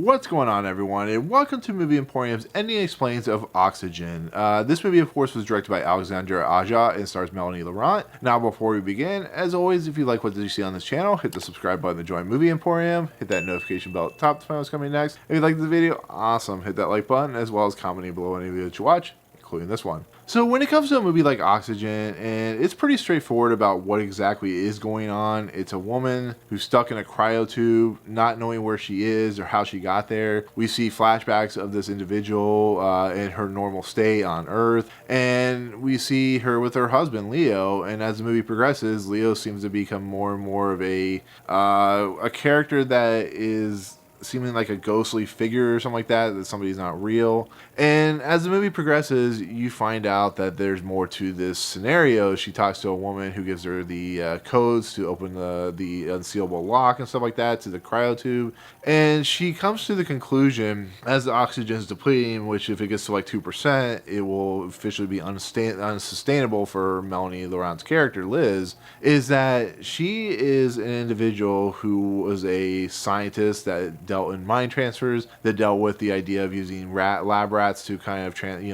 What's going on, everyone, and welcome to Movie Emporium's Ending Explains of Oxygen. This movie, of course, was directed by Alexandre Aja and stars Melanie Laurent. Now, before we begin, as always, if you like what you see on this channel, hit the subscribe button to join Movie Emporium, hit that notification bell at the top to find what's coming next. If you like this video, awesome, hit that like button, as well as commenting below any video that you watch, including this one. So when it comes to a movie like Oxygen, and it's pretty straightforward about what exactly is going on. It's a woman who's stuck in a cryotube, not knowing where she is or how she got there. We see flashbacks of this individual in her normal state on Earth, and we see her with her husband Leo. And as the movie progresses, Leo seems to become more and more of a character that is seeming like a ghostly figure or something like that somebody's not real. And as the movie progresses, you find out that there's more to this scenario. She talks to a woman who gives her the codes to open the unsealable lock and stuff like that to the cryotube, and she comes to the conclusion, as the oxygen is depleting, which if it gets to like 2%, it will officially be unsustainable for Melanie Laurent's character Liz, is that she is an individual who was a scientist that dealt in mind transfers, that dealt with the idea of using lab rats to kind of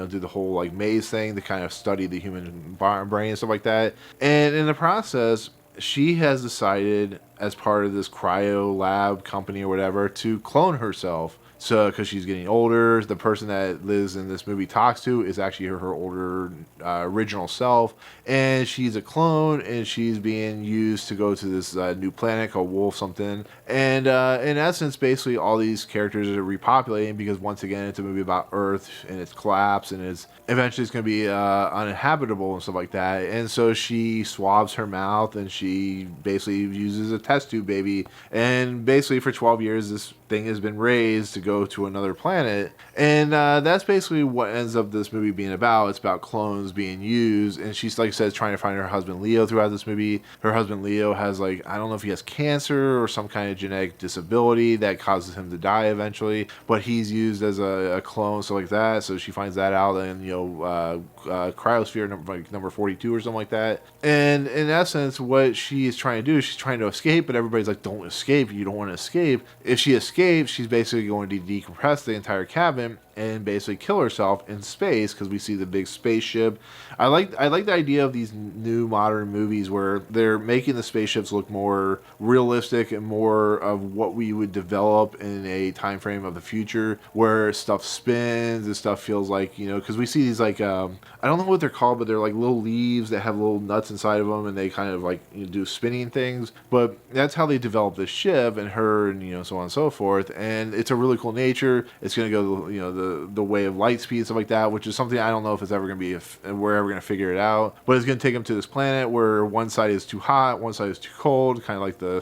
do the whole like maze thing to kind of study the human brain and stuff like that. And in the process, she has decided, as part of this cryo lab company or whatever, to clone herself. So, because she's getting older, the person that Liz in this movie talks to is actually her older original self, and she's a clone, and she's being used to go to this new planet called Wolf something. And in essence, basically all these characters are repopulating because, once again, it's a movie about Earth and its collapse, and it's eventually going to be uninhabitable and stuff like that. And so she swabs her mouth, and she basically uses a test tube baby, and basically for 12 years this thing has been raised to go to another planet. And that's basically what ends up this movie being about. It's about clones being used, and she's, like I said, trying to find her husband Leo throughout this movie. Her husband Leo has, like, I don't know if he has cancer or some kind of genetic disability that causes him to die eventually, but he's used as a clone, so like that. So she finds that out in cryosphere number 42 or something like that. And in essence, what she is trying to do is she's trying to escape, but everybody's like, don't escape, you don't want to escape. If she escapes, she's basically going to decompress the entire cabin and basically kill herself in space, because we see the big spaceship. I like the idea of these new modern movies where they're making the spaceships look more realistic and more of what we would develop in a time frame of the future, where stuff spins and stuff feels like, because we see these like I don't know what they're called, but they're like little leaves that have little nuts inside of them, and they kind of like do spinning things. But that's how they develop this ship and her, and so on and so forth. And it's a really cool nature. It's going to go the way of light speed, stuff like that, which is something I don't know if it's ever going to be, we're ever going to figure it out. But it's going to take them to this planet where one side is too hot, one side is too cold, kind of like the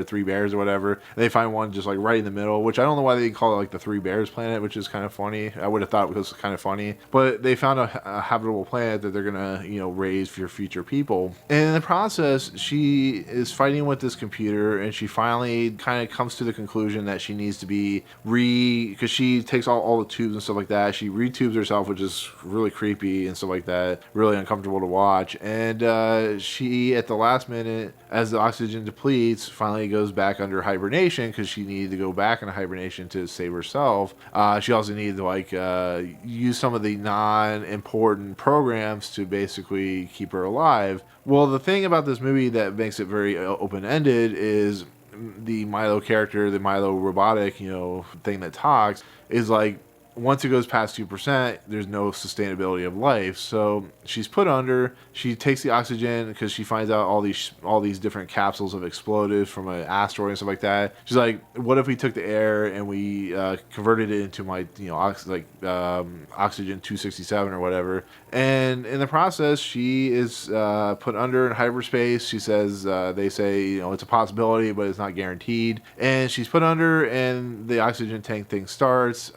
three bears or whatever. And they find one just like right in the middle, which I don't know why they call it like the three bears planet, which is kind of funny. I would have thought it was kind of funny, but they found a habitable planet that they're going to raise for future people. And in the process, she is fighting with this computer, and she finally kind of comes to the conclusion that she needs to be because she takes all the tubes and stuff like that. She retubes herself, which is really creepy and stuff like that, really uncomfortable to watch. And she, at the last minute, as the oxygen depletes, finally goes back under hibernation, because she needed to go back into hibernation to save herself. She also needed to use some of the non-important programs to basically keep her alive. Well, the thing about this movie that makes it very open-ended is the Milo character, the Milo robotic, thing that talks, is like, once it goes past 2%, there's no sustainability of life. So she's put under. She takes the oxygen because she finds out all these different capsules have exploded from an asteroid and stuff like that. She's like, what if we took the air and we converted it into oxygen 267 or whatever? And in the process, she is put under in hyperspace. She says, they say, it's a possibility, but it's not guaranteed. And she's put under, and the oxygen tank thing starts.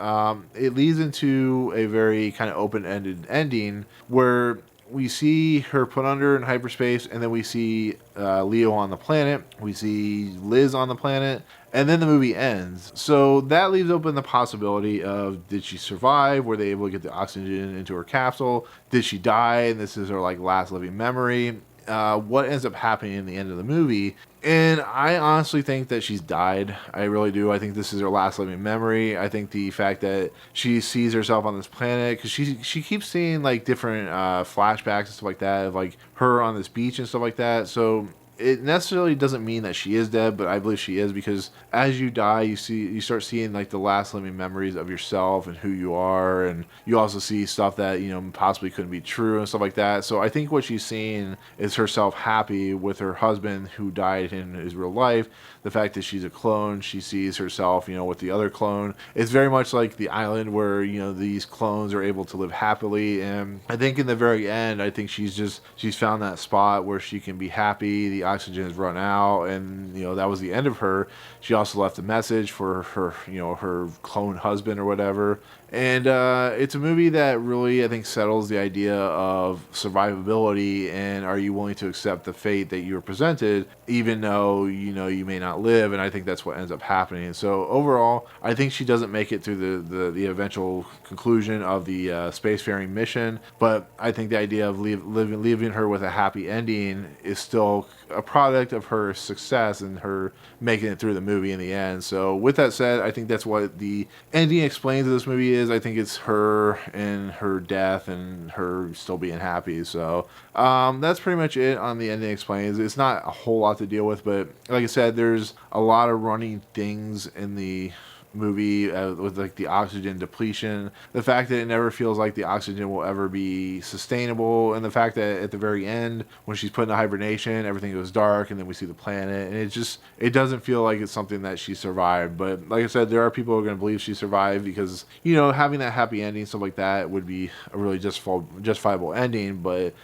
It leads into a very kind of open-ended ending where we see her put under in hyperspace, and then we see Leo on the planet, we see Liz on the planet, and then the movie ends. So that leaves open the possibility of, did she survive? Were they able to get the oxygen into her capsule? Did she die, and this is her like last living memory? what ends up happening in the end of the movie. And I honestly think that she's died. I really do. I think this is her last living memory. I think the fact that she sees herself on this planet, because she keeps seeing like different flashbacks and stuff like that of like her on this beach and stuff like that. So it necessarily doesn't mean that she is dead, but I believe she is, because as you die, you start seeing like the last living memories of yourself and who you are, and you also see stuff that possibly couldn't be true and stuff like that. So I think what she's seeing is herself happy with her husband who died in his real life. The fact that she's a clone, she sees herself, with the other clone. It's very much like the island where these clones are able to live happily, and I think in the very end, I think she's found that spot where she can be happy. The oxygen has run out, and that was the end of her. She also left a message for her her clone husband or whatever. And it's a movie that really, I think, settles the idea of survivability, and are you willing to accept the fate that you're presented, even though you may not live. And I think that's what ends up happening. So overall, I think she doesn't make it through the eventual conclusion of the spacefaring mission, but I think the idea of leaving her with a happy ending is still a product of her success and her making it through the movie in the end. So with that said, I think that's what the ending explains of this movie is. I think it's her and her death and her still being happy. So that's pretty much it on the ending explains. It's not a whole lot to deal with, but like I said, there's a lot of running things in the movie with like the oxygen depletion, the fact that it never feels like the oxygen will ever be sustainable, and the fact that at the very end when she's put into hibernation, everything goes dark and then we see the planet, and it doesn't feel like it's something that she survived. But like I said, there are people who are going to believe she survived, because having that happy ending, stuff like that, would be a really justifiable ending. But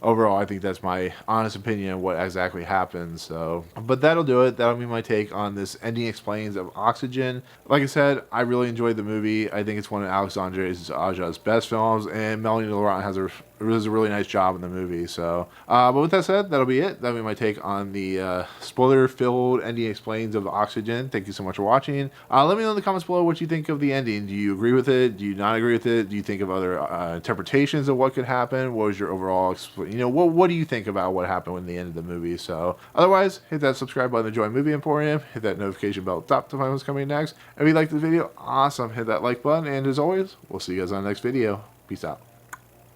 overall, I think that's my honest opinion of what exactly happened. So, but that'll do it. That'll be my take on this ending explains of Oxygen. Like I said, I really enjoyed the movie. I think it's one of Alexandre Aja's best films, and Melanie Laurent does a really nice job in the movie. So, but with that said, that'll be it. That'll be my take on the spoiler-filled ending explains of Oxygen. Thank you so much for watching. Let me know in the comments below what you think of the ending. Do you agree with it? Do you not agree with it? Do you think of other interpretations of what could happen? What was your overall what do you think about what happened in the end of the movie? So otherwise, hit that subscribe button to join Movie Emporium. Hit that notification bell at the top to find what's coming next. If you like this video, awesome. Hit that like button. And as always, we'll see you guys on the next video. Peace out.